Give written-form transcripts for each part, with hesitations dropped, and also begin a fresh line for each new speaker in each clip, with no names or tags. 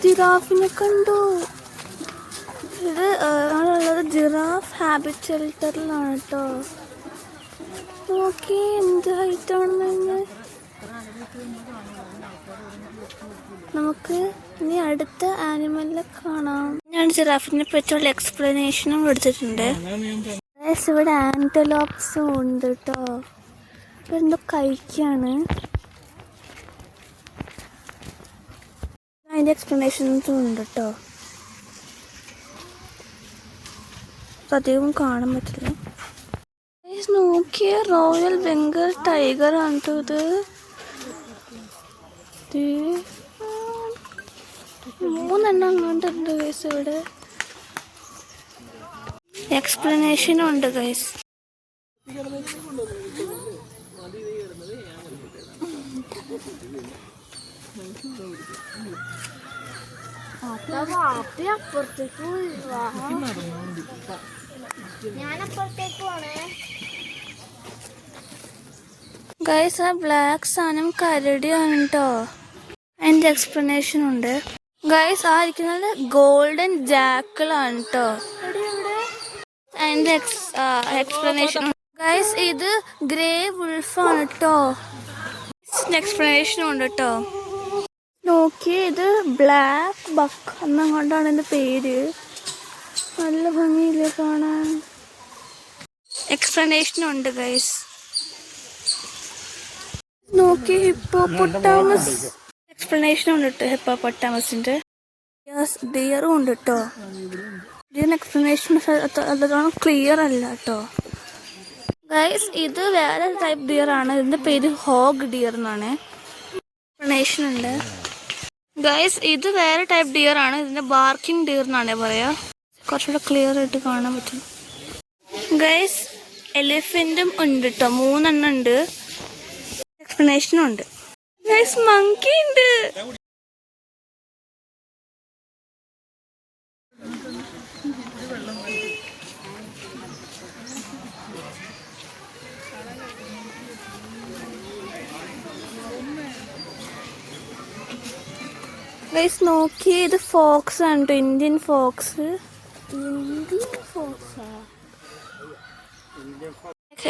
ജിറാഫിനെ കണ്ടു. ഇത് ഉള്ളത് ജിറാഫ് ഹാബിറ്റ് ഷെൽട്ടറിലാണ് കേട്ടോ. നോക്കി എന്ത് ഹൈറ്റാണെന്ന്. നമുക്ക് ഇനി അടുത്ത ആനിമലിനെ കാണാം. ഞാൻ ജിറാഫിനെ പറ്റിയുള്ള എക്സ്പ്ലനേഷനും എടുത്തിട്ടുണ്ട്. ഇവിടെ ആന്റലോപ്സും ഉണ്ട് കേട്ടോ. എന്തോ കഴിക്കാണ്. അതിൻ്റെ എക്സ്പ്ലനേഷൻസും ഉണ്ട് കേട്ടോ. അധികം കാണാൻ പറ്റില്ല. നോക്കിയ റോയൽ ബംഗാൾ ടൈഗർ ആണ് ഇത്. 3 എണ്ണം കണ്ടുണ്ട് ഗൈസ്. ഇവിടെ എക്സ്പ്ലനേഷനും ഉണ്ട് ഗൈസ്. ഗൈസ് ആ ബ്ലാക്ക് സാധനം കരടിയാണ് കേട്ടോ. അതിൻ്റെ എക്സ്പ്ലനേഷൻ ഉണ്ട് ഗൈസ്. ആ ഇരിക്കുന്നത് ഗോൾഡൻ ജാക്കിളാണ് കേട്ടോ. അതിൻ്റെ എക്സ്പ്ലനേഷൻ ഗൈസ്. ഇത് ഗ്രേ വുൾഫാണ് കേട്ടോ. എക്സ്പ്ലനേഷനും ഉണ്ട് കേട്ടോ. നോക്കിയേ ഇത് ബ്ലാക്ക് ബക്ക് എന്നുകൊണ്ടാണ് എൻ്റെ പേര്. നല്ല ഭംഗിയില്ലേ കാണാൻ. എക്സ്പ്ലനേഷനും ഉണ്ട് ഗൈസ്. നോക്കി ഹിപ്പോപ്പൊട്ടാമസ്. എക്സ്പ്ലനേഷനും ഉണ്ട് കേട്ടോ ഹിപ്പോപ്പൊട്ടാമസിന്റെ. ഡിയറും ഉണ്ട് കേട്ടോ. ഇതിന് എക്സ്പ്ലനേഷൻ അതാണ് ക്ലിയർ അല്ല കേട്ടോ ഗൈസ്. ഇത് വേറെ ടൈപ്പ് ഡിയർ ആണ്. ഇതിന്റെ പേര് ഹോഗ് ഡിയർ എന്നാണ്. എക്സ്പ്ലനേഷൻ ഉണ്ട് ഗൈസ്. ഇത് വേറെ ടൈപ്പ് ഡിയർ ആണ്. ഇതിന്റെ ബാർക്കിംഗ് ഡിയർ എന്നാണ് പറയാ. കുറച്ചുകൂടെ ക്ലിയർ ആയിട്ട് കാണാൻ പറ്റും ഗൈസ്. എലിഫന്റും ഉണ്ട് കേട്ടോ. 3 എണ്ണം ഉണ്ട്. എക്സ്പ്ലനേഷനും ഉണ്ട് ഗൈസ്. മങ്കി ഉണ്ട്. ഗൈസ് നോക്കിയേ ഇത് ഫോക്സ് ആണ് കേട്ടോ. Indian Fox.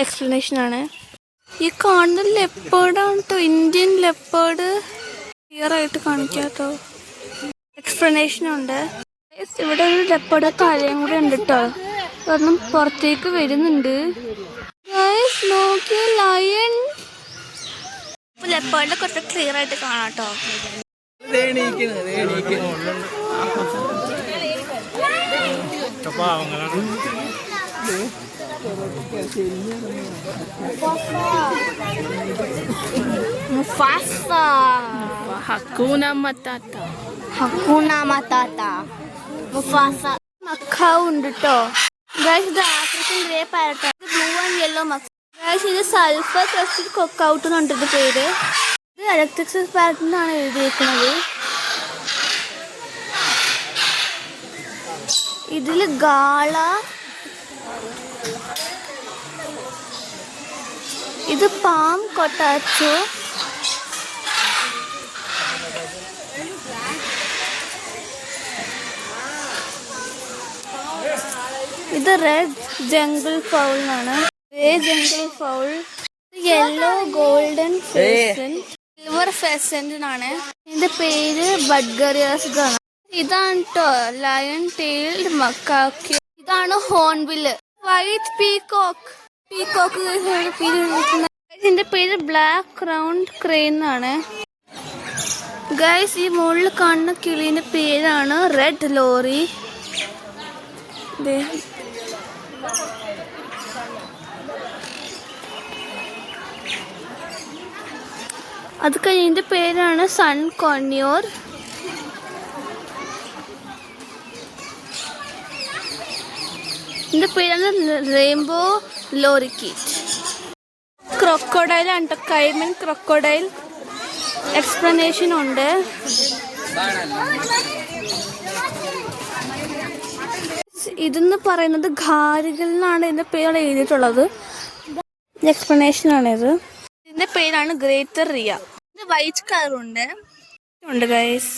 എക്സ്പ്ലനേഷൻ ആണ്. ഈ കാണുന്നത് ലെപ്പേർഡാണ് കേട്ടോ. Indian leopard. ക്ലിയർ ആയിട്ട് കാണിക്കാട്ടോ. എക്സ്പ്ലനേഷൻ ഉണ്ട്. ഇവിടെ ഒരു ലെപ്പേർഡ് തലയും കൂടെ ഉണ്ട് കേട്ടോ. കാരണം പുറത്തേക്ക് വരുന്നുണ്ട്. നോക്കിയ ലയൺ. ലെപ്പേർഡിനെ കുറച്ച് ക്ലിയർ ആയിട്ട് കാണാട്ടോ. Mufasa.
Hakuna Matata.
Hakuna Matata. Mufasa. Macaw ഉണ്ട് കേട്ടോ ഗൈസ്. ഇത് ആഫ്രിക്കൻ ഗ്രേ പാരറ്റ്. ഇത് blue and yellow macaw guys. ഇത് സൾഫർ ക്രസ്റ്റഡ് കൊക്കൗട്ട് എന്നുണ്ട് ഇത് പേര്. ഇത് ഇലക്ട്രിക് പാരറ്റ് എന്നാണ് എഴുതിയിരിക്കുന്നത്. ഇതില് ഗാള. ഇത് പാം കൊട്ടാച്ചോ. ഇത് റെഡ് ജംഗിൾ ഫൗൾ ആണ്. Jungle foul. Yellow golden pheasant. Silver pheasant ആണ്. ഇതിന്റെ പേര് ബഡ്ഗറിയാസ് ആണ്. ഇതാണ് കേട്ടോ ലയൺ ടെയിൽഡ് മക്കാക്കി. ഇതാണ് ഹോൺബില്. White peacock. പീകോക്ക് ഇതിന്റെ പേര് ബ്ലാക്ക് ക്രൗണ്ട് ക്രെയിൻ ആണ് ഗൈസ്. ഈ മുകളിൽ കാണുന്ന കിളിന്റെ പേരാണ് റെഡ് ലോറി. അത് കഴിഞ്ഞതിന്റെ പേരാണ് സൺ കോൺയോർ. ഇതിന്റെ പേരാണ് റെയിൻബോ ലോറിക്കീറ്റ്. ക്രൊക്കോഡൈൽ ആണ് കൈമൻ ക്രൊക്കോഡൈൽ. എക്സ്പ്ലനേഷൻ ഉണ്ട്. ഇതെന്ന് പറയുന്നത് ഘാരികൾ എന്നാണ് ഇതിന്റെ പേര് എഴുതിയിട്ടുള്ളത്. എക്സ്പ്ലനേഷൻ ആണിത്. ഇതിന്റെ പേരാണ് ഗ്രേറ്റർ റിയ. ഇത് വൈറ്റ് കളറുണ്ട്. ഉണ്ട് ഗൈസ്.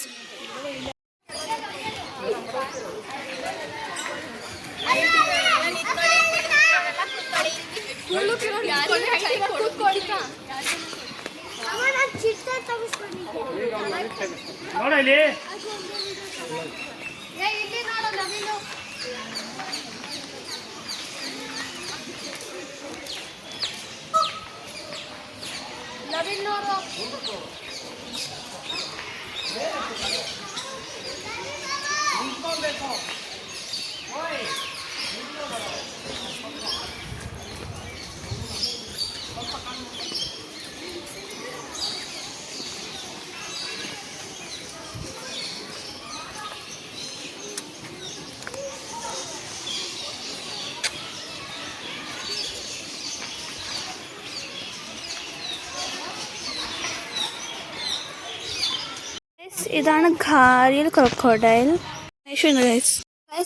ഇതാണ് ഘാരിയൽ ക്രൊക്കോഡൈൽ.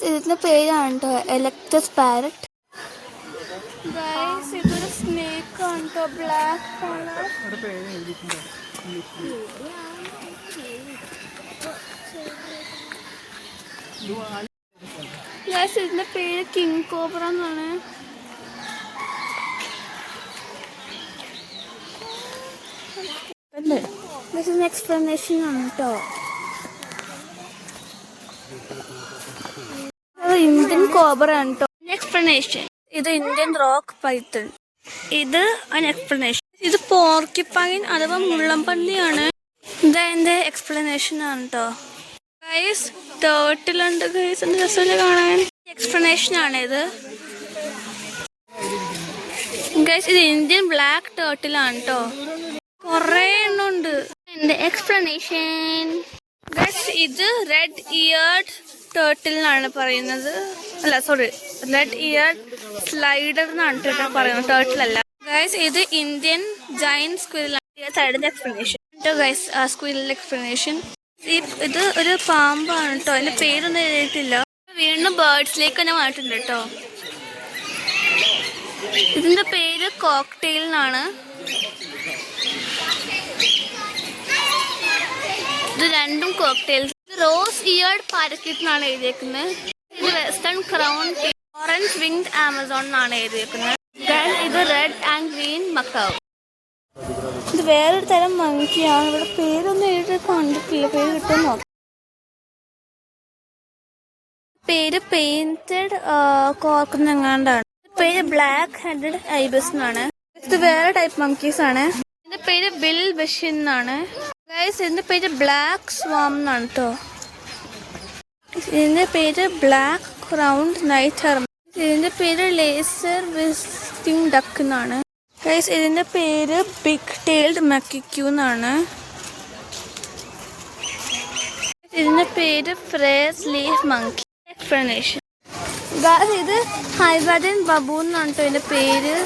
ഇതിന്റെ പേരാണ് കേട്ടോ എലക്ടസ് പാരറ്റ്. ഗൈസ് ഇതൊരു സ്നേക്ക് ആണ് കേട്ടോ, ബ്ലാക്ക് കളർ. ഗൈസ് ഇതിന്റെ പേര് കിങ് കോബ്ര എന്നാണ്. എക്സ്പ്ലനേഷൻ ആണ് കേട്ടോ. ഇന്ത്യൻ കോബ്ര ആണ് കേട്ടോ. എക്സ്പ്ലനേഷൻ. ഇത് ഇന്ത്യൻ റോക്ക് പൈത്തൺ. ഇത് an explanation. ഇത് പോർക്കിപ്പൈൻ അഥവാ മുള്ളംപന്നിയാണ്. ഇത് അതിന്റെ എക്സ്പ്ലനേഷൻ ആണ് കേട്ടോ. ഗൈസ് ടേർട്ടിലുണ്ട് ഗൈസ്, എന്ത് രസമല്ലേ കാണാൻ. എക്സ്പ്ലനേഷൻ ആണ് ഇത് ഗൈസ്. ഇത് ഇന്ത്യൻ ബ്ലാക്ക് ടേർട്ടിലാണ് കേട്ടോ. കൊറേ എണ്ണം ഉണ്ട്. എന്റെ എക്സ്പ്ലനേഷൻ ഗൈസ്, ഇത് റെഡ് ഇയർഡ് ടേർട്ടിൽ എന്നാണ് പറയുന്നത്. അല്ല സോറി, റെഡ് ഇയർഡ് സ്ലൈഡർ എന്നാണ് കേട്ടോ പറയുന്നത്, ടേർട്ടിൽ അല്ല ഗൈസ്. ഇത് ഇന്ത്യൻ ജയന്റ് സ്ക്വിറലാണ്. സൈഡിന്റെ എക്സ്പ്ലനേഷൻ കേട്ടോ ഗൈസ്. സ്ക്വിറലിന്റെ എക്സ്പ്ലനേഷൻ. ഇത് ഒരു പാമ്പാണ് കേട്ടോ, അതിന്റെ പേരൊന്നും എഴുതിയിട്ടില്ല. വീണ്ടും ബേർഡ്സിലേക്ക് തന്നെ മാറ്റിട്ടുണ്ട് കേട്ടോ. ഇതിന്റെ പേര് കോക്ടെയിൽ എന്നാണ്. ഇത് രണ്ടും കോക്ടെയിൽസ്. ഇത് റോസ് ഇയർഡ് പാരക്കീറ്റ് എന്നാണ് എഴുതിയേക്കുന്നത്. ഇത് western crown orange winged Amazon എന്നാണ് എഴുതിയേക്കുന്നത്. ഇത് റെഡ് ആൻഡ് ഗ്രീൻ മക്കാവ്. ഇത് വേറൊരു തരം മങ്കിയാണ്. ഇവിടെ പേരൊന്നും എഴുതി കണ്ടിട്ടില്ല, പേര് കിട്ടും നോക്കാം. പേര് പെയിന്റഡ് കോർക്കെന്നെങ്ങാണ്ടാണ്. പേര് ബ്ലാക്ക് ഹെഡഡ് ഐബസ് എന്നാണ്. ഇത് വേറെ ടൈപ്പ് മങ്കീസ് ആണ്. ഇതിന്റെ പേര് ബിൽ ബഷിൻ എന്നാണ്. ഗൈസ് ഇതിന്റെ പേര് ബ്ലാക്ക് സ്വാം എന്നാണ് കേട്ടോ. ഇതിന്റെ പേര് ബ്ലാക്ക് ക്രൗണ്ട് നൈറ്റ് ഹെർമ. ഇതിന്റെ പേര് ലേസർ വിസിറ്റിംഗ് ഡക്ക് എന്നാണ്. ഗൈസ് ഇതിന്റെ പേര് ബിഗ് ടെയിൽഡ് മക്കിക്യൂ എന്നാണ്. ഇതിന്റെ പേര് phrase leaf monkey. Explanation guys, ഇത് ഹൈബാദൻ ബബൂൺ എന്നാണ് കേട്ടോ ഇതിന്റെ പേര്.